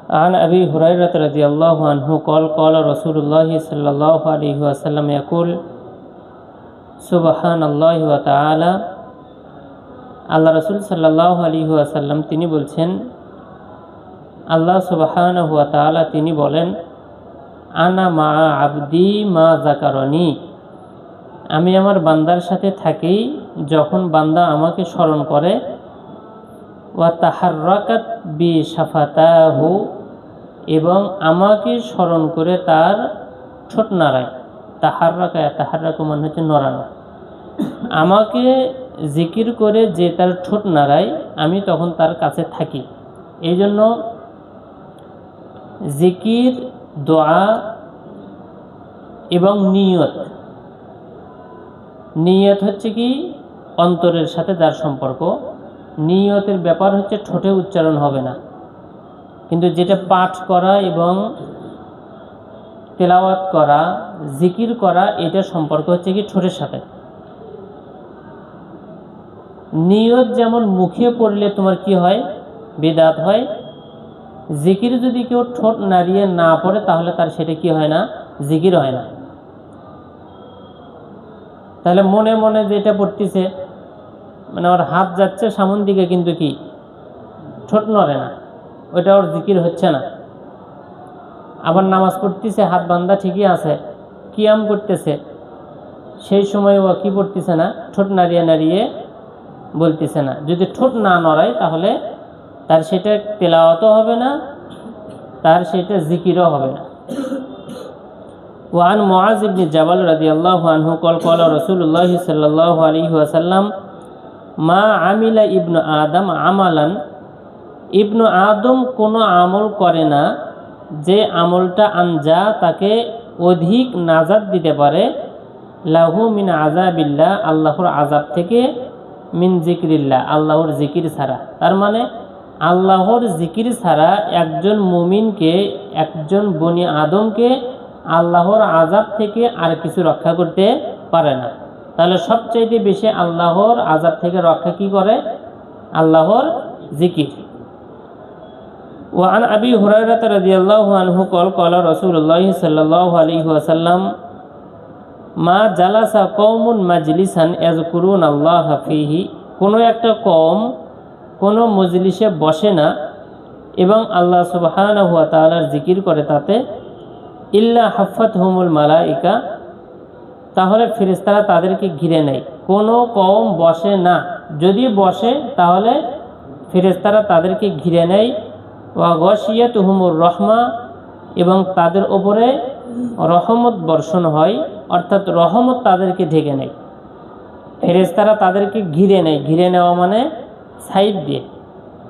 عن أبي هريرة رضي الله عنه قال قال رسول الله صلى الله عليه وسلم يقول سبحان الله وتعالى আল্লাহ রাসূল সাল্লাল্লাহু আলাইহি ওয়াসাল্লাম তিনি বলছেন, আল্লাহ সুবহানাহু ওয়া তাআলা তিনি বলেন, আনা মা আবদি মা যাকারনি, আমি আমার বান্দার সাথে থাকি যখন বান্দা আমাকে স্মরণ করে। ওয়া তাহাররাকাত বি শাফাতাহু, এবং আমাকে স্মরণ করে তার ঠোঁট নাড়ায়। তাহাররাকা মানে হচ্ছে নড়ানো। আমাকে জিকির করে যে তার ঠোঁট নাড়ায়, আমি তখন তার কাছে থাকি। এই জন্য জিকির, দোয়া এবং নিয়ত হচ্ছে কি অন্তরের সাথে যার সম্পর্ক। নিয়তের ব্যাপার হচ্ছে ঠোঁটে উচ্চারণ হবে না, কিন্তু যেটা পাঠ করা এবং তেলাওয়াত করা, জিকির করা, এটা সম্পর্ক হচ্ছে কি ঠোঁটের সাথে। নিয়ত যেমন মুখে পড়লে তোমার কি হয়, বিদআত হয়। জিকির যদি কেউ ঠোঁট নাড়িয়ে না পড়ে তাহলে তার সেটা কি হয় না, জিকির হয় না। তাহলে মনে মনে যেটা পড়তেছে, মানে ওর হাত যাচ্ছে সামন দিকে কিন্তু কি ঠোঁট নড়ে না, ওইটা ওর জিকির হচ্ছে না। আবার নামাজ পড়তেছে, হাত বান্ধা ঠিকই আছে, কিয়াম করতেছে, সেই সময় ও কি পড়তেছে না, ঠোঁট নাড়িয়ে নাড়িয়ে বলতেছে না। যদি ঠোঁট না নড়ায় তাহলে তার সেটা তেলাওয়াতও হবে না, তার সেটা জিকিরও হবে না। ওয়ান মুআজ ইবনে জাবাল রাদিয়াল্লাহু আনহু قال قال رسول الله صلى الله عليه وسلم মা আমিলা ইবনু আদম আমালান, ইবনু আদম কোনো আমল করে না যে আমলটা আনজা তাকে অধিক নাজাত দিতে পারে, লাহু মিন আযাবিল্লাহ, আল্লাহর আযাব থেকে, মিন জিকিরিল্লাহ, আল্লাহর জিকির ছাড়া। তার মানে আল্লাহর জিকির ছাড়া একজন মুমিনকে, একজন বনি আদমকে আল্লাহর আযাব থেকে আর কিছু রক্ষা করতে পারে না। তাহলে সবচাইতে বেশি আল্লাহর আযাব থেকে রক্ষা কি করে, আল্লাহর জিকির। ওয়ান আবি হুরায়রা রাদিয়াল্লাহু আনহু قال قال رسول الله صلى الله عليه وسلم মা জালাসা কওমুন মাজলিসান ইয়াযকুরুন আল্লাহ ফীহি, কোনো একটা কওম কোনো মজলিসে বসে না এবং আল্লাহ সুবহানাহু ওয়া তাআলার জিকির করে তাতে, ইল্লা হাফাতহুমুল মালাইকা, তাহলে ফেরেশতারা তাদেরকে ঘিরে নেয়। কোনো কওম বসে না, যদি বসে তাহলে ফেরেশতারা তাদেরকে ঘিরে নেয়। ওয়া গাশিয়াতুহুমুর রহমা, এবং তাদের ওপরে রহমত বর্ষণ হয়, অর্থাৎ রহমত তাদেরকে ঢেকে নেয়। ফেরেশতারা তাদেরকে ঘিরে নেয়, ঘিরে নেওয়া মানে সাইড দিয়ে,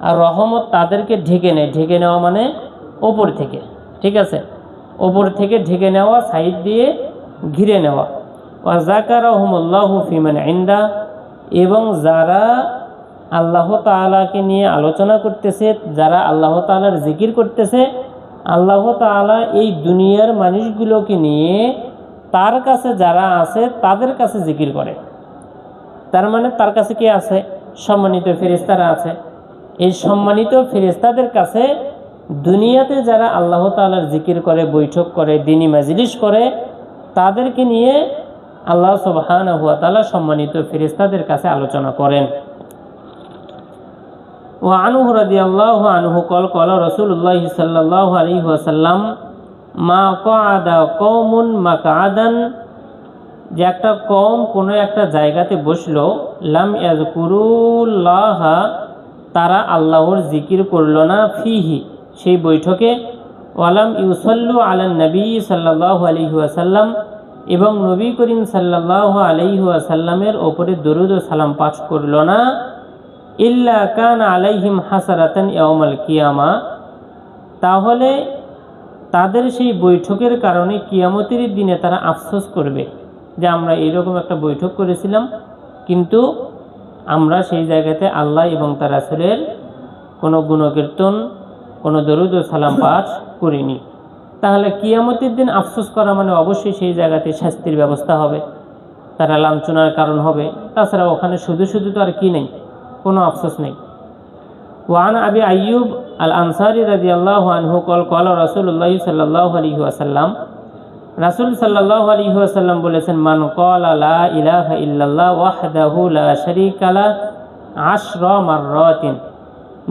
আর রহমত তাদেরকে ঢেকে নেয়, ঢেকে নেওয়া মানে ওপর থেকে, ঠিক আছে, ওপর থেকে ঢেকে নেওয়া, সাইড দিয়ে ঘিরে নেওয়া। ওয়া যাকারাহুমুল্লাহু ফিমান ইনদা, এবং যারা আল্লাহ তাআলাকে নিয়ে আলোচনা করতেছে, যারা আল্লাহ তাআলার জিকির করতেছে, আল্লাহ তাআলা এই দুনিয়ার মানুষগুলোকে নিয়ে তার কাছে যারা আছে তাদের কাছে জিকির করে। তার মানে তার কাছে কি আছে, সম্মানিত ফেরেশতারা আছে। এই সম্মানিত ফেরেশতাদের কাছে দুনিয়াতে যারা আল্লাহ তাআলার জিকির করে, বৈঠক করে, দ্বীনি মাজলিস করে, তাদেরকে নিয়ে আল্লাহ সুবহানাহু ওয়া তাআলা সম্মানিত ফেরেশতাদের কাছে আলোচনা করেন। ওয়া আনহু রাদিয়াল্লাহু আনহু قال قال رسول الله صلى الله عليه وسلم মা ক্বাদা কওমুন মাকআদান, যে একটা কওম কোনো একটা জায়গাতে বসলো, লাম ইয়াযকুরুল্লাহ, তারা আল্লাহর জিকির করলো না, ফিহি, সেই বৈঠকে, ওয়ালাম ইউসাল্লু আলান নবী সাল্লাল্লাহু আলাইহি ওয়াসাল্লাম, এবং নবী করিম সাল্লাল্লাহু আলাইহি ওয়াসাল্লামের ওপরে দরুদ ও সালাম পাঠ করলো না, ইল্লা কানা আলাইহিম হাসারাতান ইয়াউমাল কিয়ামা, তাহলে তাদের সেই বৈঠকের কারণে কিয়ামতের দিনে তারা আফসোস করবে যে আমরা এইরকম একটা বৈঠক করেছিলাম, কিন্তু আমরা সেই জায়গাতে আল্লাহ এবং তার রাসূলের কোনো গুণকীর্তন, কোনো দরুদ ও সালাম পাঠ করিনি। তাহলে কিয়ামতের দিন আফসোস করা মানে অবশ্যই সেই জায়গাতে শাস্তির ব্যবস্থা হবে, তারা লাঞ্ছনার কারণ হবে। তাছাড়া ওখানে শুধু শুধু তো আর কি নেই, কোনো আফসোস নেই। ওয়ান আবি আইয়ুব আল আনসারী রাদিয়াল্লাহু আনহু কল কলা রাসূলুল্লাহ সাল্লাল্লাহু আলাইহি ওয়াসাল্লাম, রাসূল সাল্লাল্লাহু আলাইহি ওয়াসাল্লাম বলেছেন, মান ক্বালা লা ইলাহা ইল্লাল্লাহ ওয়াহদাহু লা শারীকা লাহ 10 মাররাতিন,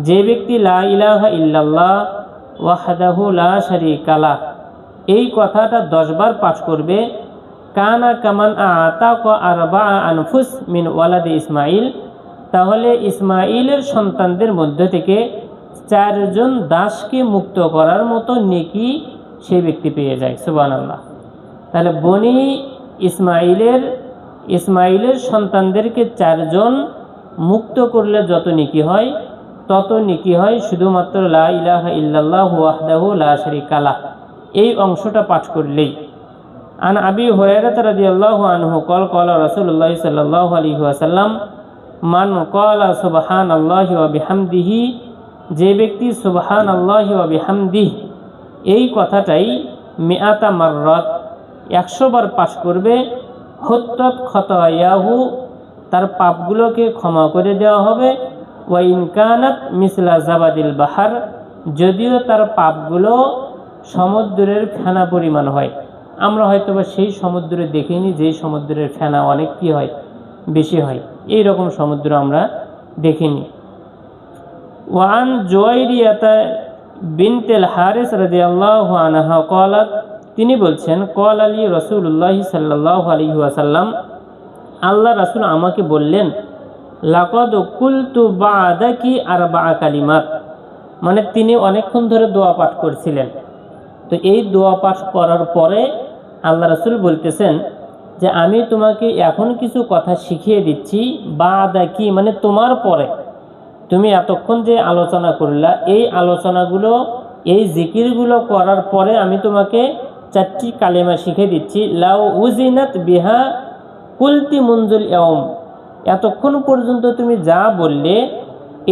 যে ব্যক্তি লা ইলাহা ইল্লাল্লাহ ওয়াহদাহু লা শারীকা লাহ এই কথাটা 10 বার পাঠ করবে, কানা কামান আতাকা আরবা আনফুস মিন ওয়ালাদি ইসমাইল, তাহলে ইসমাইলের সন্তানদের মধ্য থেকে 4 জন দাসকে মুক্ত করার মতো নেকি সেই ব্যক্তি পেয়ে যায়। সুবহানাল্লাহ। তাহলে বনি ইসমাইলের সন্তানদেরকে 4 জন মুক্ত করলে যত নেকি হয় তত নেকি হয় শুধুমাত্র লা ইলাহা ইল্লাল্লাহু ওয়াহদাহু লা শারীকা লাহ এই অংশটা পাঠ করলেই। আন আবি হুরায়রা রাদিয়াল্লাহু আনহু কল কলা রাসূলুল্লাহ সাল্লাল্লাহু আলাইহি ওয়াসাল্লাম, মান ক্বালা সুবহানাল্লাহি ওয়া বিহামদিহি, যে ব্যক্তি সুবহানাল্লাহি ওয়া বিহামদিহি এই কথাটাই মিআতা মাররাত 100 বার পাঠ করবে, হুত্তাত খাতায়াহু, তার পাপগুলোকে ক্ষমা করে দেওয়া হবে, ওয়া ইন কানাত মিসলা জাবাদিল বাহার, যদিও তার পাপগুলো সমুদ্রের ফেনা পরিমাণ হয়। আমরা হয়তো বা সেই সমুদ্রে দেখিনি যে সমুদ্রের ফেনা অনেক কি হয়, বেশি হয়, এই রকম সমুদ্র আমরা দেখিনি। ওয়ান জুয়াইরিয়াতা বিনতুল হারিস রাদিয়াল্লাহু আনহা ক্বালাত, তিনি বলছেন, ক্বাল আলী রাসূলুল্লাহ সাল্লাল্লাহু আলাইহি ওয়াসাল্লাম, আল্লাহ রাসূল আমাকে বললেন, লাকাদ কুলতু বা'দাকি আরবা কালিমাত, মানে তিনি অনেকক্ষণ ধরে দোয়া পাঠ করছিলেন। তো এই দোয়া পাঠ করার পরে আল্লাহ রাসূল বলতেছেন যে আমি তোমাকে এখন কিছু কথা শিখিয়ে দিচ্ছি, বা'দাকি মানে তোমার পরে, তুমি এতক্ষণ যে আলোচনা করলা এই আলোচনাগুলো এই জিকিরগুলো করার পরে আমি তোমাকে 4টি কালেমা শিখিয়ে দিচ্ছি। লাউ উজিনাত বিহা কুলতি মুনজুল ইয়াউম, এতক্ষণ পর্যন্ত তুমি যা বললে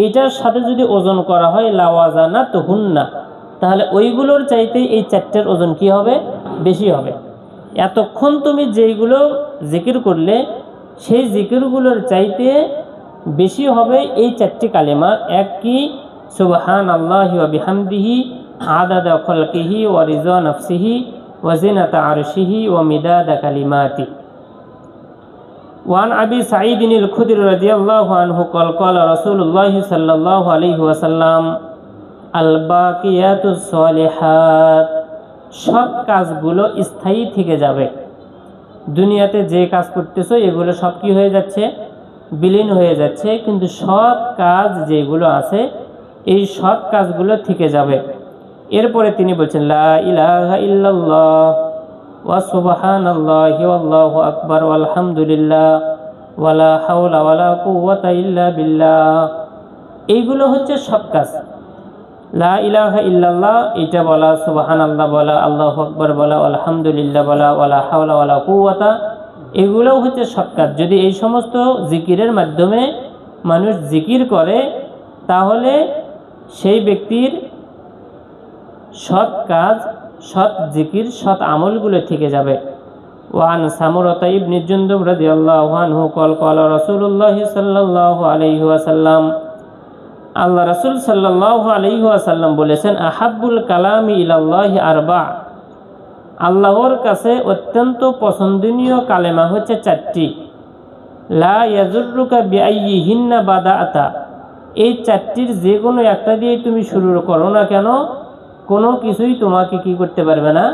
এইটার সাথে যদি ওজন করা হয় লাওয়াজানাত হুন্না, তাহলে ওইগুলোর চাইতে এই 4টের ওজন কি হবে, বেশি হবে। এতক্ষণ তুমি যেইগুলো জিকির করলে সেই জিকিরগুলোর চাইতে বেশি হবে এই 4টি কালেমা। এক কি, সুবহানাল্লাহি ওয়া বিহামদিহি আদাদা খালকিহি ওয়া রিজা নাফসিহি ওয়া জিনাতা আরশিহি ওয়া মিদাদা কালিমাতি। ওয়ান আবি সাঈদ আল-খুদরি রাদিয়াল্লাহু আনহু ক্বাল ক্বালা রাসূলুল্লাহ সাল্লাল্লাহু আলাইহি ওয়াসাল্লাম, আল বাকিয়াতুস সালিহাত, সৎ কাজগুলো স্থায়ী থেকে যাবে। দুনিয়াতে যে কাজ করতেছো এগুলো সব কি হয়ে যাচ্ছে, বিলীন হয়ে যাচ্ছে, কিন্তু সৎ কাজ যেগুলো আছে এই সৎ কাজগুলো থেকে যাবে। এরপরে তিনি বলছেন, লা ইলাহা ইল্লাল্লাহ ওয়া সুবহানাল্লাহি ওয়াল্লাহু আকবার ওয়ালহামদুলিল্লাহ ওয়ালা হাওলা ওয়ালা কুওয়াতা ইল্লা বিল্লাহ, এইগুলো হচ্ছে সৎ কাজ। লা ইলাহা ইল্লাল্লাহ এটা বলা, সুবহানাল্লাহ বলা, আল্লাহু আকবার বলা, আলহামদুলিল্লাহ বলা, ওয়ালা হাওলা ওয়ালা কুওয়াতা, এগুলোও হচ্ছে সৎ কাজ। যদি এই সমস্ত জিকিরের মাধ্যমে মানুষ জিকির করে তাহলে সেই ব্যক্তির সৎ কাজ, সৎ জিকির, সৎ আমলগুলো থেকে যাবে। ওয়ান সামুরাতা ইবনে জুনদুব রাদিয়াল্লাহু আনহু ক্বাল ক্বালা রাসূলুল্লাহ সাল্লাল্লাহু আলাইহি ওয়াসাল্লাম, আল্লাহ রাসূল সাল্লাল্লাহু আলাইহি ওয়াসাল্লাম বলেছেন, আহাব্বুল কালামি ইলাল্লাহি আরবা, আল্লাহর কাছে অত্যন্ত পছন্দনীয় কালেমা হচ্ছে 4টি। লা ইয়াজুররুকা বিআইয়িহিন্না বাদাআতা, এই 4টির যে কোনো একটা দিয়ে তুমি শুরু করো না কেন, কোনো কিছুই তোমাকে কি করতে পারবে না,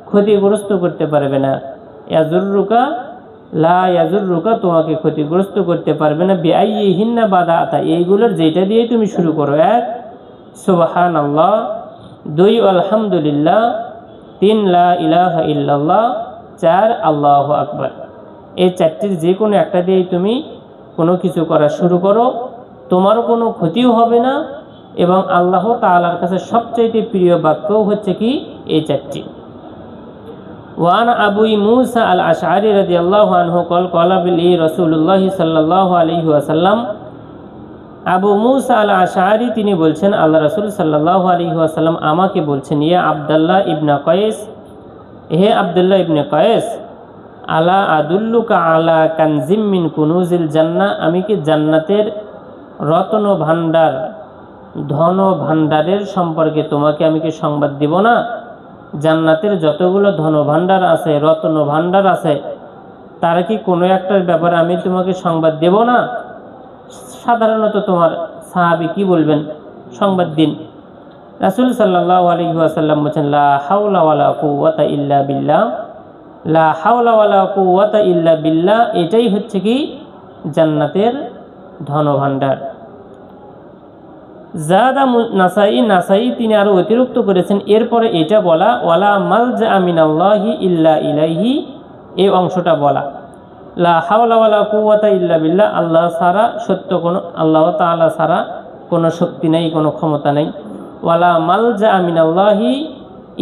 ক্ষতিগ্রস্ত করতে পারবে না। ইয়াজুররুকা, লা ইয়াজুররুকা, তোমাকে ক্ষতিগ্রস্ত করতে পারবে না। বিআইয়িহিন্না বাদাআতা, এইগুলোর যেটা দিয়ে তুমি শুরু করো। 1 সুবহানাল্লাহ, 2 আলহামদুলিল্লাহ, 3 লা ইলাহা ইল্লাল্লাহ, 4 আল্লাহু আকবার। এই 4টির যে কোনো একটা দিয়েই তুমি কোনো কিছু করা শুরু করো, তোমারও কোনো ক্ষতিও হবে না এবং আল্লাহ তাআলার কাছে সবচেয়ে প্রিয় বাক্যও হচ্ছে কি এই 4টি। ওয়ান আবু মুসা আল আশআরী রাদিয়াল্লাহু আনহু ক্বাল ক্বালা বিলি রাসূলুল্লাহ সাল্লাল্লাহু আলাইহি ওয়াসাল্লাম, আবু মুসা আল আশআরী তিনি বলছেন আল্লাহ রাসূল সাল্লাল্লাহু আলাইহি ওয়াসাল্লাম আমাকে বলছেন, ইয়া আব্দুল্লাহ ইবনে কায়েস, হে আব্দুল্লাহ ইবনে কায়েস, আলা আদুল্লুকা আলা কানজিম মিন কুনুজিল জান্নাহ, আমি কি জান্নাতের রত্ন ভান্ডার ধন ভাণ্ডারের সম্পর্কে তোমাকে আমি কি সংবাদ দিব না? জান্নাতের যতগুলো ধন ভাণ্ডার আছে, রত্ন ভাণ্ডার আছে, তার কি কোনো একটার ব্যাপারে আমি তোমাকে সংবাদ দেব না? সাধারণত তোমার সাহাবী কি বলবেন? সংবাদ দিন। রাসূল সাল্লাল্লাহু আলাইহি ওয়াসাল্লাম বলেছেন, লা হাওলা ওয়ালা কুওয়াতা ইল্লা বিল্লাহ, লা হাওলা ওয়ালা কুওয়াতা ইল্লা বিল্লাহ, এটাই হচ্ছে কি জান্নাতের ধন ভাণ্ডার। জাদা নাসাই তিনি আরো অতিরিক্ত করেছেন, এরপরে এটা বলা, ওয়ালা মালজা মিনাল্লাহি ইল্লা ইলাইহি, এই অংশটা বলা, লা হাওলা ওয়ালা কুওয়াতা ইল্লা বিল্লাহ, আল্লাহ ছাড়া সত্য কোনো, আল্লাহ তাআলা ছাড়া কোনো শক্তি নেই, কোনো ক্ষমতা নেই। ওয়ালা মালজা মিনাল্লাহি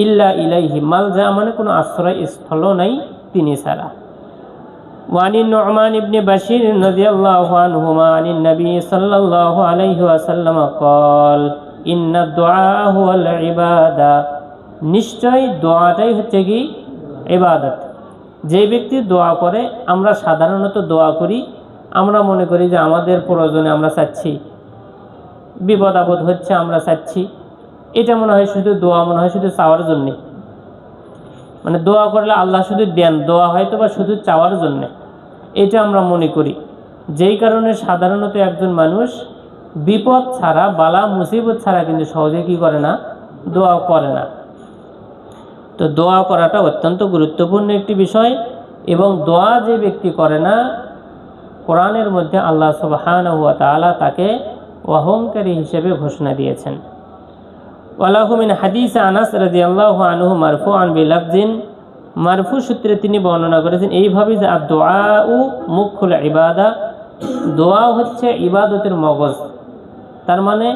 ইল্লা ইলাইহি, মালজা মানে কোনো আশ্রয় স্থলও নাই তিনি ছাড়া। ওয়ানি নু'মান ইবনে বাশির রাদিয়াল্লাহু আনহুমা আনিন নবী সাল্লাল্লাহু আলাইহি ওয়াসাল্লাম قال ইন্না দুআ হুয়াল ইবাদা, নিশ্চয় দোয়াটাই হচ্ছে কি ইবাদত। যে ব্যক্তি দোয়া করে, আমরা সাধারণত দোয়া করি, আমরা মনে করি যে আমাদের প্রয়োজনে আমরা চাচ্ছি, বিপদ আপদ হচ্ছে আমরা চাচ্ছি, এটা মনে হয় শুধু দোয়া, মনে হয় শুধু চাওয়ার জন্যে, মানে দোয়া করলে আল্লাহ শুধু দেন, দোয়া হয়তো বা শুধু চাওয়ার জন্যে, এটা আমরা মনে করি। যেই কারণে সাধারণত একজন মানুষ বিপদ ছাড়া, বালা মুসিবত ছাড়া কিন্তু সহজে কি করে না? দোয়া করে না। তো দোয়া করাটা অত্যন্ত গুরুত্বপূর্ণ একটি বিষয়, এবং দোয়া যে ব্যক্তি করে না, কোরআনের মধ্যে আল্লাহ সুবহানাহু ওয়া তাআলা তাকে অহংকারী হিসেবে ঘোষণা দিয়েছেন। ওয়ালাহু মিন হাদিস আনাস রাদিয়াল্লাহু আনহু মারফুআন বিলাফজিন, মারফু সূত্রে তিনি বর্ণনা করেছেন এইভাবে যে আদ-দুআউ মুখুল ইবাদা, দোয়া হচ্ছে ইবাদতের মগজ। তার মানে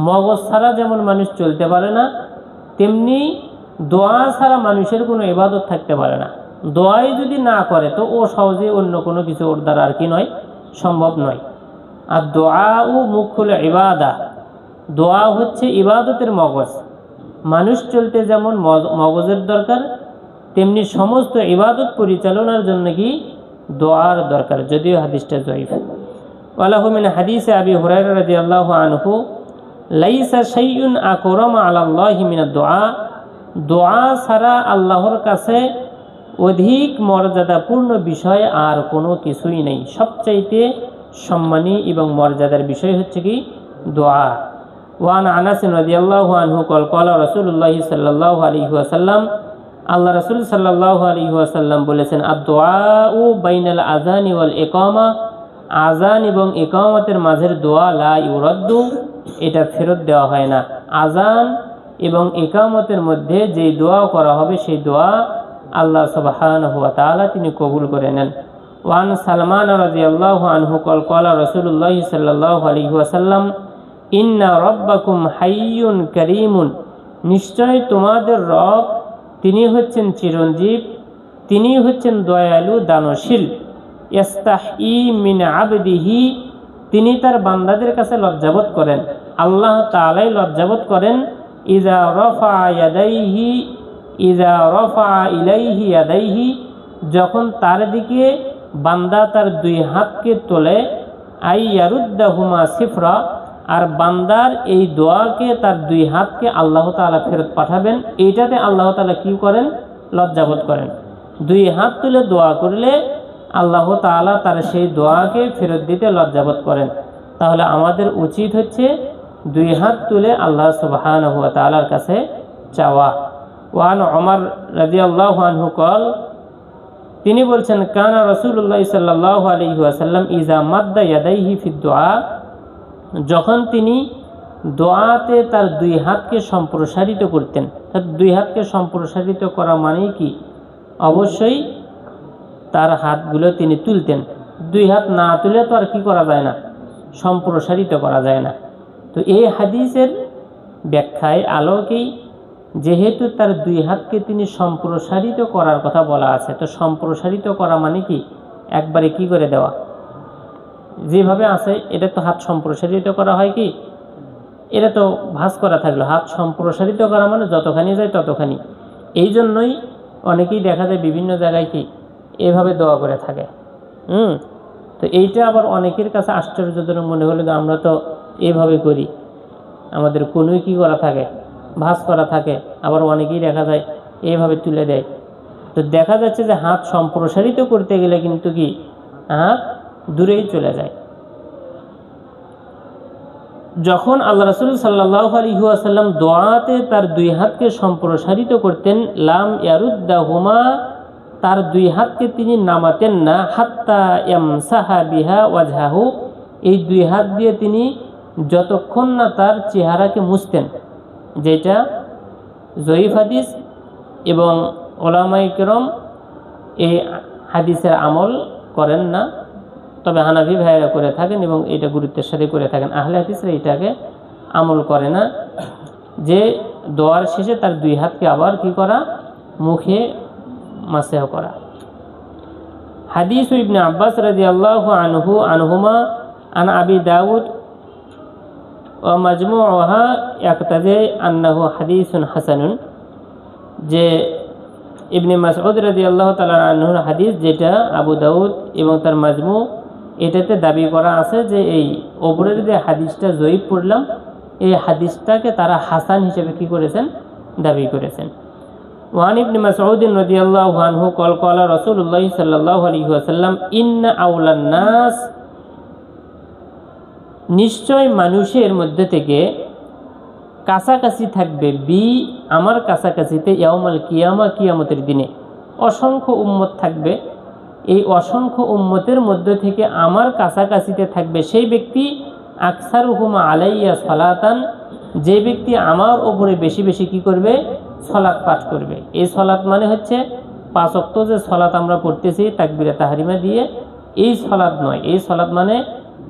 মগজ ছাড়া যেমন মানুষ চলতে পারে না, তেমনি দোয়া ছাড়া মানুষের কোনো ইবাদত থাকতে পারে না। দোয়াই যদি না করে তো ও সহজে অন্য কোনো কিছু ওর দ্বারা আর কি নয়, সম্ভব নয়। আর দুআউ মুখুল ইবাদা, দোয়া হচ্ছে ইবাদতের মগজ। মানুষ চলতে যেমন মগজের দরকার, তেমনি সমস্ত ইবাদত পরিচালনার জন্য কি দোয়ার দরকার, যদিও হাদিসটা জয়ীফ। ওয়ালাহু মিন হাদিসে আবি হুরায়রা রাদিয়াল্লাহু আনহু লাইসা শাইউন আকরামা আলাল্লাহি মিনাদ দুআ, দোয়া ছাড়া আল্লাহর কাছে অধিক মর্যাদাপূর্ণ বিষয় আর কোনো কিছুই নেই। সবচাইতে সম্মানী এবং মর্যাদার বিষয় হচ্ছে কি দোয়া। ওয়ান আনাস রাদিয়াল্লাহু আনহু ক্বাল ক্বালা রাসূলুল্লাহ সাল্লাল্লাহু আলাইহি ওয়াসাল্লাম, আল্লাহ রাসূল সাল্লাল্লাহু আলাইহি ওয়াসাল্লাম বলেছেন, আদ-দুআউ বাইনাল আযানি ওয়াল ইকামা, আযান এবং ইকামতের মাঝের দোয়া লা ইউরাদ্দু, এটা ফেরত দেওয়া হয় না। আযান এবং ইকামতের মধ্যে যে দোয়া করা হবে সেই দোয়া আল্লাহ সুবহানাহু ওয়া তাআলা তিনি কবুল করে নেন। ওয়ান সালমান রাদিয়াল্লাহু আনহু ক্বাল ক্বালা রাসূলুল্লাহ সাল্লাল্লাহু আলাইহি ওয়াসাল্লাম, ইন্না রাব্বাকুম হাইয়ুন কারীমুন, নিশ্চয় তোমাদের রব তিনি হচ্ছেন চিরঞ্জীব, তিনি হচ্ছেন দয়ালু দানশীল। ইস্তাহি মিন আবদিহি, তিনি তার বান্দাদের কাছে লজ্জাবোধ করেন, আল্লাহ তাআলাই লজ্জাবোধ করেন। ইযা রাফা ইলাইহি ইয়াদাইহি, যখন তার দিকে বান্দা তার দুই হাতকে তোলে, আই ইয়ারুদ্দাহুমা সিফরা, আর বান্দার এই দোয়াকে, তার দুই হাতকে আল্লাহ তাআলা ফেরত পাঠাবেন, এইটাতে আল্লাহ তাআলা কি করেন? লজ্জাবোধ করেন। দুই হাত তুলে দোয়া করলে আল্লাহ তাআলা তার সেই দোয়াকে ফেরত দিতে লজ্জাবোধ করেন। তাহলে আমাদের উচিত হচ্ছে দুই হাত তুলে আল্লাহ সুবহানাহু ওয়া তাআলার কাছে চাওয়া। ওয়ান ওমর রাদিয়াল্লাহু আনহু ক্বাল, তিনি বলছেন, কানা রাসূলুল্লাহ সাল্লাল্লাহু আলাইহি ওয়াসাল্লাম ইযা মাদ্দা ইয়াদাইহি ফিদ দুআ, যখন তিনি দোয়াতে তার দুই হাতকে সম্প্রসারিত করতেন। দুই হাতকে সম্প্রসারিত করা মানে কি? অবশ্যই তার হাতগুলো তিনি তুলতেন। দুই হাত না তুলে তো আর কি করা যায় না, সম্প্রসারিত করা যায় না। তো এই হাদিসের ব্যাখ্যায় আলোকেই যেহেতু তার দুই হাতকে তিনি সম্প্রসারিত করার কথা বলা আছে, তো সম্প্রসারিত করা মানে কি? একবারে কি করে দেওয়া, যেভাবে আছে এটা তো হাত সম্প্রসারিত করা হয় কি? এটা তো ভাঁজ করা থাকলো। হাত সম্প্রসারিত করা মানে যতখানি যায় ততখানি। এই জন্যই অনেকেই দেখা যায় বিভিন্ন জায়গায় কি এভাবে দোয়া করে থাকে। তো এইটা আবার অনেকের কাছে আশ্চর্যজনক মনে হলো যে আমরা তো এইভাবে করি। আমাদের কোনোই কী করা থাকে, ভাঁজ করা থাকে, আবার অনেকেই দেখা যায় এইভাবে তুলে দেয়। তো দেখা যাচ্ছে যে হাত সম্প্রসারিত করতে গেলে কিন্তু কি হাত দূরেই চলে যায়। যখন আল্লাহ রাসূল সাল্লাল্লাহু আলাইহি ওয়াসাল্লাম দোয়াতে তার দুই হাতকে সম্প্রসারিত করতেন, লাম ইয়ারুদ্দাহুমা, তার দুই হাতকে তিনি নামাতেন না, হাত্তা ইয়ামসাহা বিহা ওয়াজহাহু, এই দুই হাত দিয়ে তিনি যতক্ষণ না তার চেহারাকে মুছতেন, যেটা জয়ীফ হাদিস, এবং উলামায়ে কেরাম এই হাদিসের আমল করেন না, তবে হানাফি ভাইয়েরা করে থাকেন এবং এটা গুরুত্বের সাথে করে থাকেন। আহলে হাদিসরা এটাকে আমল করে না, যে দোয়ার শেষে তার দুই হাতকে আবার কি করা, মুখে মাসহ করা। হাদিস ইবনে আব্বাস রাদিয়াল্লাহু আনহুমা আন আবি দাউদ ওয়া মাজমুউহা ইয়াকতাদি আন্নাহু হাদিসুন হাসানুন, যে ইবনে মাসউদ রাদিয়াল্লাহু তাআলা আনহুর হাদিস, যেটা আবু দাউদ এবং তার মাজমু এটাতে দাবি করা আছে যে এই ওপরের যে হাদিসটা জয়ীফ পড়লাম, এই হাদিসটাকে তারা হাসান হিসেবে কি করেছেন, দাবি করেছেন। ওয়ান ইবনে মাসউদ রাদিয়াল্লাহু আনহু ক্বাল ক্বালা রাসূলুল্লাহ সাল্লাল্লাহু আলাইহি ওয়াসাল্লাম ইন্না আওলান নাস, নিশ্চয় মানুষের মধ্যে থেকে কাছাকাছি থাকবে, বি আমার কাছাকাছিতে, ইয়াউমাল কিয়ামা, কিয়ামতের দিনে অসংখ্য উম্মত থাকবে, এই অসংখ্য উম্মতের মধ্যে থেকে আমার কাছাকাছিতে থাকবে সেই ব্যক্তি আকসারুহুমা আলাইয়া সালাতান, যে ব্যক্তি আমার ওপরে বেশি বেশি কি করবে, সালাত পাঠ করবে। এই সালাত মানে হচ্ছে 5 ওয়াক্ত যে সালাত আমরা পড়তেছি তাকবীরে তাহরিমা দিয়ে, এই সালাত নয়। এই সালাত মানে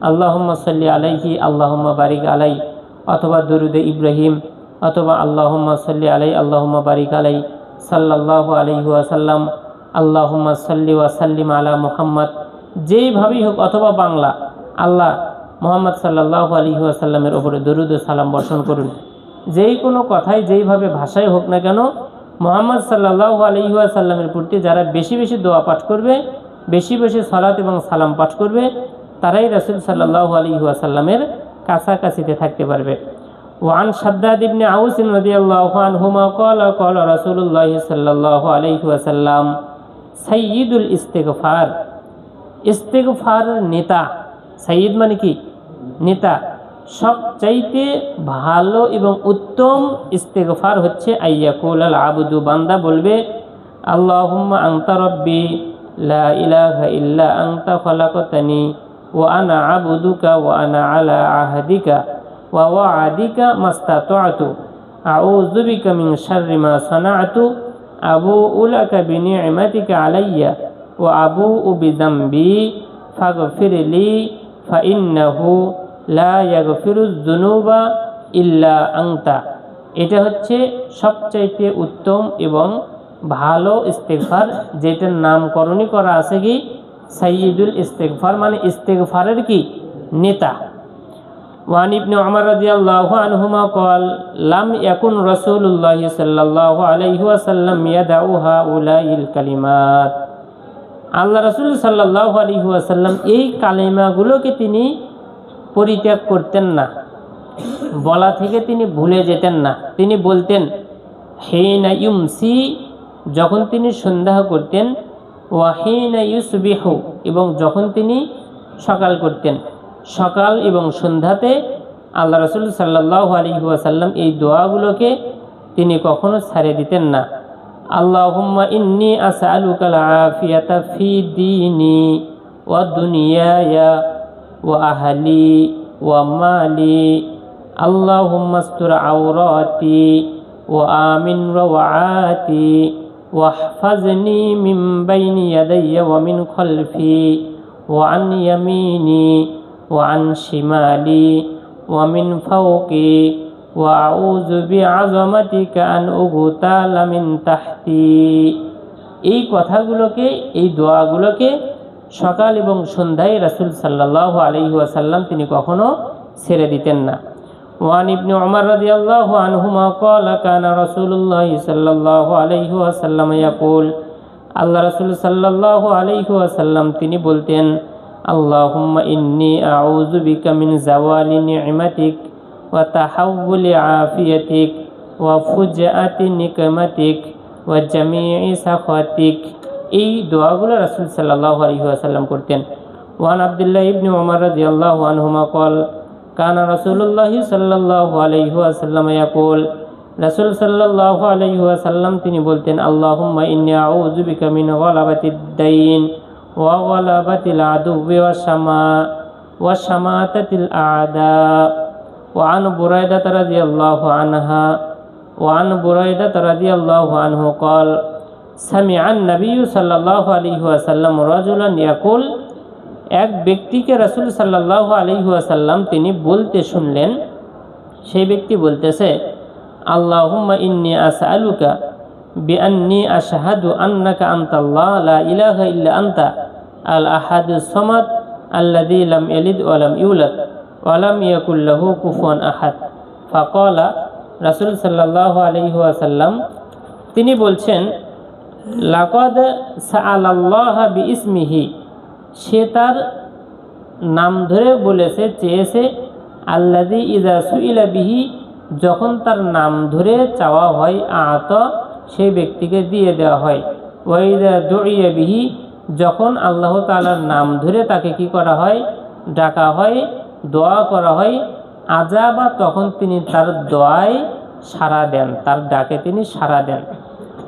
আল্লাহুম্মা সাল্লি আলাইহি, আল্লাহুম্মা বারিক আলাই, অথবা দরুদে ইব্রাহিম, অথবা আল্লাহুম্মা সাল্লি আলাই, আল্লাহুম্মা বারিক আলাই, সাল্লাল্লাহু আলাইহি ওয়াসাল্লাম, আল্লাহুম্মা সাল্লি ওয়া সাল্লিম আলা মুহাম্মদ, যেইভাবেই হোক, অথবা বাংলা আল্লাহ মুহাম্মদ সাল্লাল্লাহু আলাইহি ওয়াসাল্লামের ওপরে দরুদ ও সালাম বর্ষণ করুন। যেই কোনো কথাই যেইভাবে ভাষায় হোক না কেন, মুহাম্মদ সাল্লাল্লাহু আলাইহি ওয়াসাল্লামের প্রতি যারা বেশি বেশি দোয়া পাঠ করবে, বেশি বেশি সালাত এবং সালাম পাঠ করবে, তারাই রাসূল সাল্লাল্লাহু আলাইহি ওয়াসাল্লামের কাছাকাছিতে থাকতে পারবে। ওয়ান শাদ্দাদ ইবনে আউস রাদিয়াল্লাহু আনহুমা ক্বালা ক্বালা রাসূলুল্লাহ সাল্লাল্লাহু আলাইহি ওয়াসাল্লাম সাইয়্যিদুল ইস্তিগফার, ইস্তিগফার নেতা, সাইয়্যিদ মানে কি, নেতা, সবচাইতে ভালো এবং উত্তম ইস্তিগফার হচ্ছে আইয়াকুলাল আবদু, বান্দা বলবে আল্লাহুম্মা আনতা রাব্বি লা ইলাহা ইল্লা আনতা খালাকতানি ওয়া আনা আবদুকা ওয়া আনা আলা আহদিকা ওয়া ওয়া'দিকা মাস্তাতা'তু আউযু বিকা মিন শাররি মা সানা'তু আবুউ লাকা বিনি'মাতিকা আলাইয়া ওয়া আবুউ বিযামবি ফাগফিরলি ফাইন্নাহু লা ইয়াগফিরুয যুনুবা ইল্লা আনতা। এটা হচ্ছে সবচাইতে উত্তম এবং ভালো ইস্তিগফার, যেটার নামকরণই করা আছে কি সাইয়্যিদুল ইস্তিগফার, মানে ইস্তিগফারের কি নেতা। ওয়ান ইবনে উমর রাদিয়াল্লাহু আনহুমা ক্বাল লাম ইয়াকুন রাসূলুল্লাহ সাল্লাল্লাহু আলাইহি ওয়াসাল্লাম ইয়াদাউ হাউলাইল কালিমাত, আল্লাহ রাসূল সাল্লাল্লাহু আলাইহি ওয়াসাল্লাম এই কালিমাগুলোকে তিনি পরিত্যাগ করতেন না, বলা থেকে তিনি ভুলে যেতেন না। তিনি বলতেন হিনা ইউমসি, যখন তিনি সন্ধ্যা করতেন, ওয়া হিনা ইউসবিহু, এবং যখন তিনি সকাল করতেন। সকাল এবং সন্ধ্যাতে আল্লাহ রাসূল সাল্লাল্লাহু আলাইহি ওয়াসাল্লাম এই দোয়াগুলোকে তিনি কখনো ছাড়ে দিতেন না। আল্লাহুম্মা ইন্নী আসআলুকাল আফিয়াতা ফি দীনি ওয়া দুনিয়ায়া ওয়া আহলি ওয়া মালি, আল্লাহুম্মা আস্তুর আওরাতি ওয়া আমিন রাওআতি ওয়াহফাজনি মিন বাইনি ইয়াদাইয়া ওয়া মিন খালফি ওয়া আন ইয়ামিনি ওয়া আন শিমালি ওয়া মিন ফাওকি ওয়া আউযু বিআযামাতিকা আন উগতালা মিন তাহতি। এই কথাগুলোকে, এই দোয়াগুলোকে সকাল এবং সন্ধ্যায় রাসূল সাল্লাল্লাহু আলাইহি ওয়াসাল্লাম তিনি কখনো ছেড়ে দিতেন না। ওয়ান ইবনে উমর রাদিয়াল্লাহু আনহুমা ক্বালা কানা রাসূলুল্লাহ সাল্লাল্লাহু আলাইহি ওয়াসাল্লাম ইয়াকুল, আল্লাহ রাসূল সাল্লাল্লাহু আলাইহি ওয়াসাল্লাম তিনি বলতেন আল্লাহুম্মা ইন্নী আউযু বিকা মিন জাওয়ালি নি'মাতিক ওয়া তাহাউলি আফিয়াতিক ওয়া ফুজআতি নিকমাতিক ওয়া জামিই সাখাতিক। এই দোয়াগুলো রাসূল সাল্লাল্লাহু আলাইহি ওয়াসাল্লাম করতেন। ওয়ান আব্দুল্লাহ ইবনে ওমর রাদিয়াল্লাহু আনহুমা ক্বাল কানা রাসূলুল্লাহ সাল্লাল্লাহু আলাইহি ওয়াসাল্লাম ইয়াকুল, রাসূল সাল্লাল্লাহু আলাইহি ওয়াসাল্লাম তিনি বলতেন, আল্লাহুম্মা ইন্নী আউযু বিকা মিন গালাবাতিদ দাইন ওয়া গালাবাতিল আদুওয়ি ওয়া শামাতাতিল আ'দা। ওয়া আন বুরাইদা রাদিয়াল্লাহু আনহা ওয়া আন বুরাইদা রাদিয়াল্লাহু আনহু ক্বাল সামিআন নবিয়্যু সাল্লাল্লাহু আলাইহি ওয়াসাল্লাম রাজুলান ইয়াকুল, এক ব্যক্তিকে রাসূল সাল্লাল্লাহু আলাইহি ওয়াসাল্লাম তিনি বলতে শুনলেন। সেই ব্যক্তি বলতেছে, আল্লাহুম্মা ইন্নী আসআলুকা বিআন্নী আশহাদু আন্নাকা আনতাল্লাহ লা ইলাহা ইল্লা আনতা আল আহাদুস সামাদ আল্লাযী লাম ইয়ালিদ ওয়া লাম ইউলাদ ওয়া লাম ইয়াকুল লাহু কুফুয়ান আহাদ। ফাকালা, রাসূল সাল্লাল্লাহু আলাইহি ওয়াসাল্লাম তিনি বলছেন, লাকাদ সাআলাল্লাহা বিইসমিহি, সে তার নাম ধরে বলেছে, চেয়েছে, আল্লাযী ইযা সুইলা বিহি, যখন তার নাম ধরে চাওয়া হয়, আতা, সেই ব্যক্তিকে দিয়ে দেওয়া হয়, ওয়া ইযা দুইয়া বিহি, যখন আল্লাহ তাআলার নাম ধরে তাকে কি করা হয়, ডাকা হয়, দোয়া করা হয়, আজাবা, তখন তিনি তার দোয়ায় সাড়া দেন, তার ডাকে তিনি সাড়া দেন।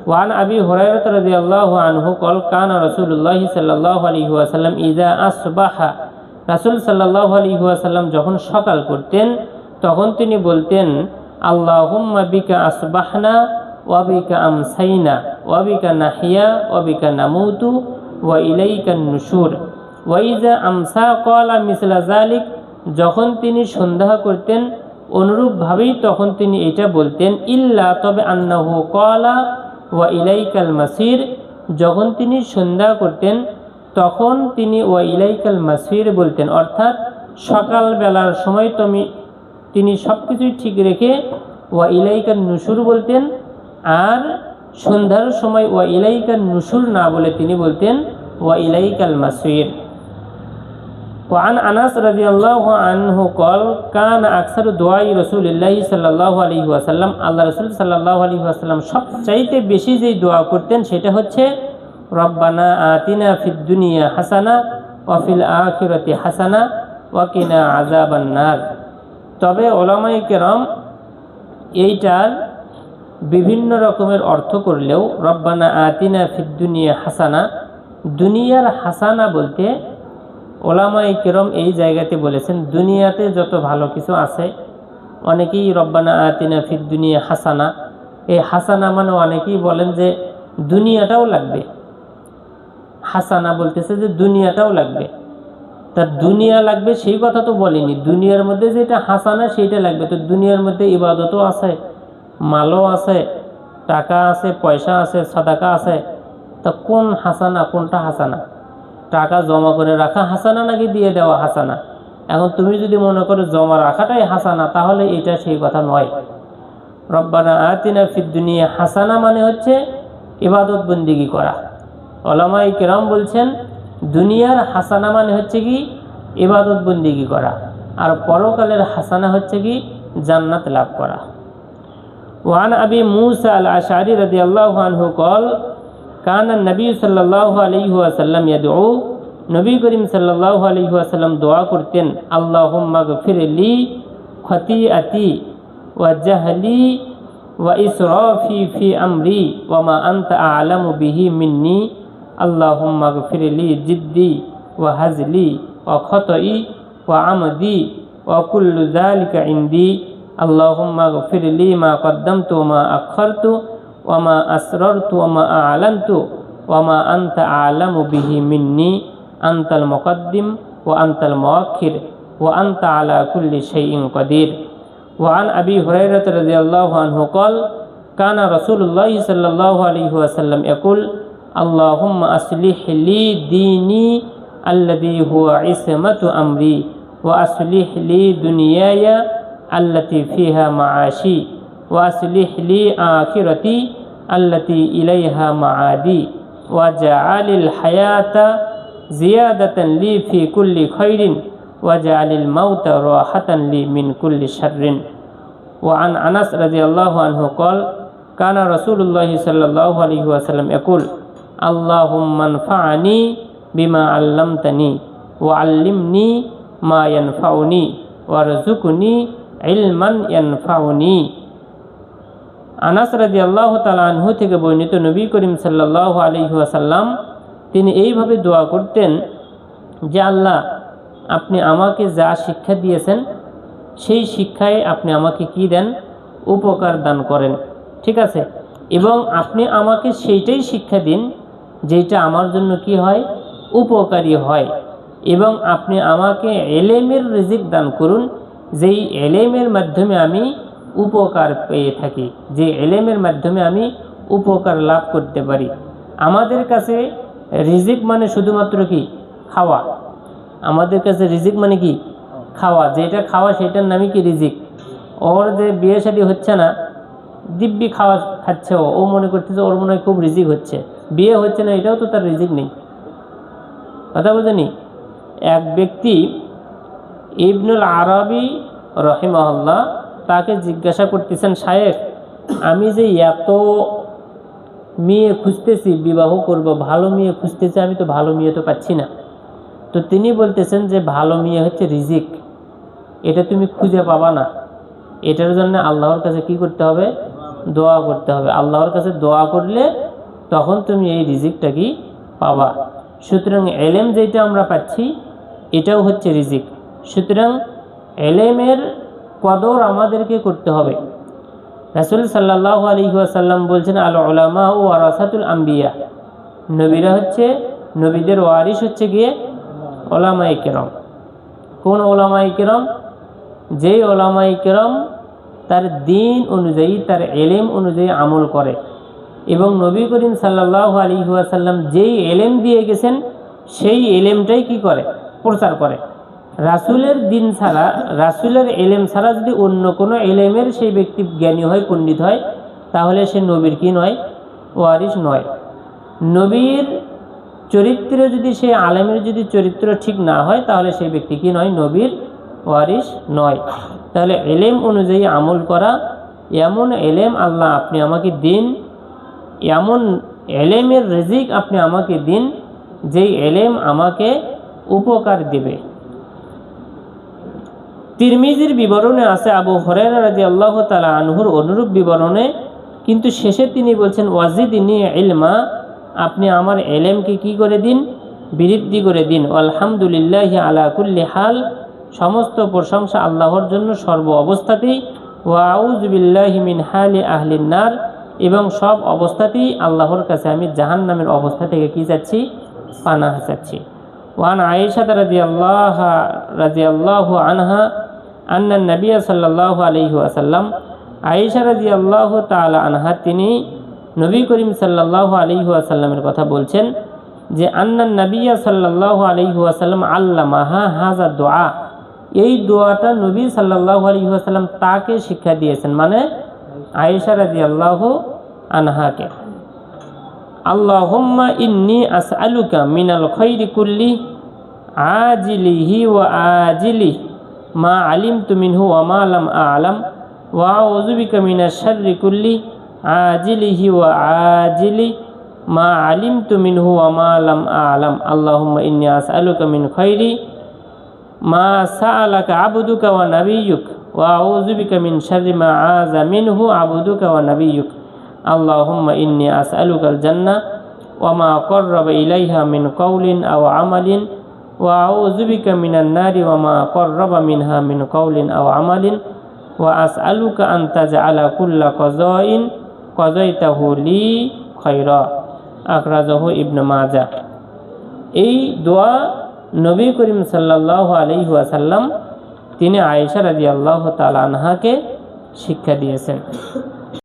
ওয়ান আবি হুরায়রা রাদিয়াল্লাহু আনহু ক্বাল কানা রাসূলুল্লাহ সাল্লাল্লাহু আলাইহি ওয়াসাল্লাম ইযা আসবাহা, রাসূল সাল্লাল্লাহু আলাইহি ওয়াসাল্লাম যখন সকাল করতেন তখন তিনি বলতেন, আল্লাহুম্মা বিকা আসবাহনা ওয়া বিকা আমসাইনা ওয়া বিকা নাহিয়া ওয়া বিকা নামুতু ওয়া ইলাইকান নুশুর। ওয়া ইযা আমসা ক্বালা মিসলা যালিক, যখন তিনি সন্ধ্যা করতেন অনুরূপভাবেই তখন তিনি এটা বলতেন, ইল্লা, তবে আন্নাহু ক্বালা ওয়া ইলাইকাল মাসির, যখন তিনি সন্ধ্যা করতেন তখন তিনি ওয়া ইলাইকাল মাসির বলতেন, অর্থাৎ সকালবেলার সময় তিনি সব কিছুই ঠিক রেখে ওয়া ইলাইকান নুশুর বলতেন, আর সন্ধ্যার সময় ওয়া ইলাইকান নুশুর না বলে তিনি বলতেন ওয়া ইলাইকাল মাসির। وعن أنس رضي الله عنه قال كان أكثر دعاء رسول الله صلى الله عليه وسلم, আল্লাহ রাসূল সাল্লাল্লাহু আলাইহি ওয়াসাল্লাম সবচাইতে বেশি যেই দোয়া করতেন সেটা হচ্ছে, রব্বানা আতিনা ফিদ দুনিয়া হাসানা ওয়া ফিল আখিরাতি হাসানা ওয়া কিনা আযাবান নার। তবে উলামায়ে কেরাম এইটার বিভিন্ন রকমের অর্থ করলেও, রব্বানা আতিনা ফিদ দুনিয়া হাসানা, দুনিয়ার হাসানা বলতে ওলামায়ে কেরাম এই জায়গাতে বলেছেন দুনিয়াতে যত ভালো কিছু আছে, অনেকেই রব্বানা আতিনা ফিদ দুনিয়া হাসানা, এই হাসানা মানে অনেকেই বলেন যে দুনিয়াটাও লাগবে, হাসানা বলতেছে যে দুনিয়াটাও লাগবে। তার দুনিয়া লাগবে সেই কথা তো বলেনি, দুনিয়ার মধ্যে যেটা হাসানা সেইটা লাগবে। তো দুনিয়ার মধ্যে ইবাদতও আছে, মালও আছে, টাকা আছে, পয়সা আছে, সাদাকা আছে, তা কোন হাসানা, কোনটা হাসানা? টাকা জমা করে রাখা হাসানা নাকি দিয়ে দেওয়া হাসানা? এখন তুমি যদি মনে করো জমা রাখাটাই হাসানা, তাহলে এটা সেই কথা নয়। রব্বানা আতিনা ফিদ দুনিয়া হাসানা মানে হচ্ছে ইবাদত বন্দিগি করা। উলামায়ে কেরাম বলছেন দুনিয়ার হাসানা মানে হচ্ছে কি ইবাদত বন্দিগি করা, আর পরকালের হাসানা হচ্ছে কি জান্নাত লাভ করা। ওয়ান আবি মুসা আল আশআরি রাদিয়াল্লাহু আনহু ক্বাল কানা নবী সাল্লাল্লাহু আলাইহি ওয়াসাল্লাম ইয়াদউ, নবী করিম সাল্লাল্লাহু আলাইহি ওয়াসাল্লাম দোয়া করতেন, আল্লাহুম্মা গফিরলি খতিআতি ওয়া জাহলি ওয়া ইসরাফি ফি আমরি ওয়া মা আনতা আ'লামু বিহি মিন্নি, আল্লাহুম্মা গফিরলি জিদ্দি ওয়া হাজলি ওয়া খতই ওয়া আমদি ওয়া কুল্লু যালিকা ইনদি, আল্লাহুম্মা গফিরলি মা কদ্দামতু ওয়া মা আখখারতু ওয়া মা আসরারতু ওয়া মা আ'লানতু ওয়া মা আনতা আ'লামু বিহি মিন্নি, আনতাল মুকদ্দিম ওয়া আনতাল মুআখির ওয়া আনতা আলা কুল্লি শাইইন কাদির। ওয়া আন আবি হুরায়রা রাদিয়াল্লাহু আনহু ক্বাল কানা রাসূলুল্লাহ সাল্লাল্লাহু আলাইহি ওয়াসাল্লাম ইয়াকুল, আল্লাহুম্মা আসলিহ লি দীনি আল্লাযী হুয়া ইসমাতু আমরি ওয়া আসলিহ লি দুনিয়ায়া আল্লাতী ফিহা মাআশি ওয়া আসলিহ লি আখিরাতি আল্লাতী ইলাইহা মাআদি ওয়া জাআলিল হায়াতা জিয়াদাতান লি ফি কুল্লি খাইরিন ওয়া জাআলিল মাউতা রাহাতান লি মিন কুল্লি শাররিন। وعن أنس رضي الله عنه قال كان رسول الله صلى الله عليه وسلم يقول اللهم انفعني بما علمتني وعلمني ما ينفعني وارزقني علما ينفعني। আনাস রাদিয়াল্লাহু তাআলা আনহু থেকে বর্ণিত, নবী করিম সাল্লাল্লাহু আলাইহি ওয়াসাল্লাম তিনি এইভাবে দোয়া করতেন যে আল্লাহ, আপনি আমাকে যা শিক্ষা দিয়েছেন সেই শিক্ষায় আপনি আমাকে কি দেন? উপকার দান করেন, ঠিক আছে? এবং আপনি আমাকে সেইটাই শিক্ষা দিন যেটা আমার জন্য কি হয়? উপকারী হয়। এবং আপনি আমাকে এলেমের রিজিক দান করুন, যেই এলেমের মাধ্যমে আমি উপকার পেয়ে থাকি, যে এলেমের মাধ্যমে আমি উপকার লাভ করতে পারি। আমাদের কাছে রিজিক মানে শুধুমাত্র কি? খাওয়া। আমাদের কাছে রিজিক মানে কি? খাওয়া। যেটা খাওয়া সেটার নামই কি? রিজিক। ওর যে বিয়ে শাদী হচ্ছে না, দিব্যি খাওয়া খাচ্ছে, ও মনে করতেছে ওর মনে হয় খুব রিজিক হচ্ছে। বিয়ে হচ্ছে না, এটাও তো তার রিজিক নেই। কথা বুঝেনি? এক ব্যক্তি ইবনুল আরবি রহিমাহুল্লাহ তাকে জিজ্ঞাসা করতেছেন, শায়েখ, আমি যে এত মেয়ে খুঁজতেছি, বিবাহ করব, ভালো মেয়ে খুঁজতেছি, আমি তো ভালো মেয়ে তো পাচ্ছি না। তো তিনি বলতেছেন যে ভালো মেয়ে হচ্ছে রিজিক, এটা তুমি খুঁজে পাবা না। এটার জন্য আল্লাহর কাছে কি করতে হবে? দোয়া করতে হবে। আল্লাহর কাছে দোয়া করলে তখন তুমি এই রিজিকটা কি পাবা। সুতরাং এলেম যেটা আমরা পাচ্ছি এটাও হচ্ছে রিজিক। সুতরাং এলেমের কদর আমাদেরকে করতে হবে। রাসূল সাল্লাল্লাহু আলাইহি ওয়াসাল্লাম বলছেন, আল উলামা ওয়ারাসাতুল আম্বিয়া, নবীরা হচ্ছে, নবীদের ওয়ারিস হচ্ছে গিয়ে উলামায়ে কেরাম। কোন উলামায়ে কেরাম? যেই উলামায়ে কেরাম তার দ্বীন অনুযায়ী, তার এলেম অনুযায়ী আমল করে এবং নবী করিম সাল্লাল্লাহু আলাইহি ওয়াসাল্লাম যেই এলেম দিয়ে গেছেন সেই এলেমটাই কি করে? প্রচার করে। রাসূলের দিন ছাড়া, রাসূলের এলেম ছাড়া যদি অন্য কোনো এলেমের সেই ব্যক্তি জ্ঞানী হয়, পণ্ডিত হয়, তাহলে সে নবীর কি নয়? ওয়ারিস নয়। নবীর চরিত্র যদি, সেই আলেমের যদি চরিত্র ঠিক না হয়, তাহলে সেই ব্যক্তি কি নয়? নবীর ওয়ারিস নয়। তাহলে এলেম অনুযায়ী আমল করা, এমন এলেম আল্লাহ আপনি আমাকে দিন, এমন এলেমের রিজিক আপনি আমাকে দিন যেই এলেম আমাকে উপকার দেবে। তিরমিজির বিবরণে আছে আবু হুরায়রা রাদিয়াল্লাহু তাআলা আনহুর অনুরূপ বিবরণে, কিন্তু শেষে তিনি বলছেন ওয়াজিদনি ইলমা, আপনি আমার এলেমকে কি করে দিন? বৃদ্ধি করে দিন। আলহামদুলিল্লাহি আলা কুল্লি হাল, সমস্ত প্রশংসা আল্লাহর জন্য সর্ব অবস্থাতেই। ওয়া আউযু বিল্লাহি মিন হালি আহলিন নার, এবং সব অবস্থাতেই আল্লাহর কাছে আমি জাহান্নামের অবস্থা থেকে কি চাচ্ছি? পানাহ চাচ্ছি। ওয়ান আয়েশা রাদিয়াল্লাহু আনহা আন্না নবী সাল্লাল্লাহু আলাইহি ওয়াসাল্লাম, আয়েশা রাদিয়াল্লাহু তাআলা আনহা তিনি নবী করিম সাল্লাল্লাহু আলাইহি ওয়াসাল্লামের কথা বলছেন যে আন্না নবী সাল্লাল্লাহু আলাইহি ওয়াসাল্লাম আল্লামাহা হাযা দুআ, এই দোয়াটা নবী সাল্লাল্লাহু আলাইহি ওয়াসাল্লাম তাকে শিক্ষা দিয়েছেন, মানে আয়েশা রাদিয়াল্লাহু আনহাকে। আল্লাহুম্মা ইন্নী আসআলুকা মিনাল খাইরি কুল্লি আজিলিহি ওয়া আজিলিহি মা আলিমতু মিনহু ওয়া মা লাম আ'লাম ওয়া আউযু বিকা মিনাশ শাররি কুল্লি আজিলিহি ওয়া আজিলিহি মা আলিমতু মিনহু ওয়া মা লাম আ'লাম। আল্লাহুম্মা ইন্নী আসআলুকা মিন খাইরি মা সাআলাকা আবদুকা ওয়া নাবিয়্যুক ওয়া আউযু বিকা মিন শাররি মা আযা মিনহু আবদুকা ওয়া নাবিয়্যুক। আল্লাহুম্মা ইন্নী আসআলুকাল জান্নাহ ওয়া মা ক্বাররাবা ইলাইহা মিন কাওলিন আও আমালিন ওয়া আউযু বিকা মিনান নারি ওয়া মা ক্বাররাবা মিনহা মিন কাওলিন আও আমালিন ওয়া আসআলুকা আন তাজআলা কুল্লা কাযাইন কাযাইতাহু লি খায়রা। আখরাজাহু ইবনে মাজাহ। এই দোয়া নবী করিম সাল্লাল্লাহু আলাইহি ওয়াসাল্লাম তিনি আয়েশা রাদিয়াল্লাহু তাআলা আনহাকে শিক্ষা দিয়েছেন।